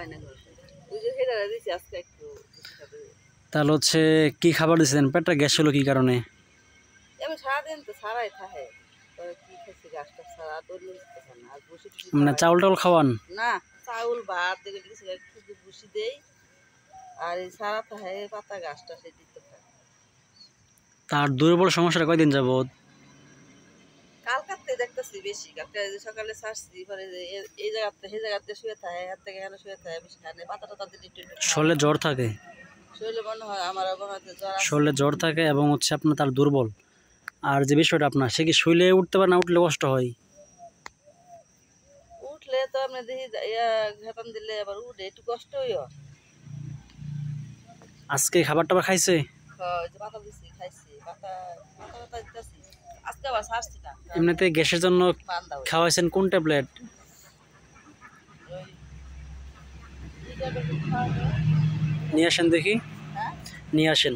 খাওয়াই না ঘরে ওই যে হেরা দিয়েছি আজকে একটু তাহলে হচ্ছে কি খাবার দিয়েছেন? পেটটা গ্যাস হলো কি কারণে? আমি সারাদিন তো ছাড়াই থাকে কি খাইছি গাছটা ছাড়া তো না আর বসে মানে চাউল টাউল খাওয়ান? না চাউল ভাত দেখে শুধু বসি দেই আর এই সারা থাকে পাতা গাছটা সেই দিতে থাকে। তার দুর্বল সমস্যাটা কয়দিন যাবত? কালকাতে দেখতেছি বেশি কালকে সকালে ছাড়ছি পরে এই জায়গাতে সেই জায়গাতে শুয়ে থাকে হাত থেকে এখানে শুয়ে থাকে বেশি খায় পাতা টাতা দিলে একটু শরীরে জ্বর থাকে? শরীরে মনে হয় আমার মনে হয় জ্বর আছে। শরীরে জ্বর থাকে এবং হচ্ছে আপনার তার দুর্বল। আর যে বিষয়টা আপনার, সে কি শুইলে উঠতে পারে না? উঠলে কষ্ট হয়? উঠলে তো আপনি দেখি ঘাটান দিলে আবার উঠে একটু কষ্ট হইও। আজকে খাবার টাবার খাইছে? পাতা দিছি খাইছি পাতা পাতা দিতেছি আজকে আবার ছাড়ছি না। এমনিতে গ্যাসের জন্য খাওয়াইছেন কোন ট্যাবলেট? নিয়ে আসেন দেখি, নিয়ে আসেন।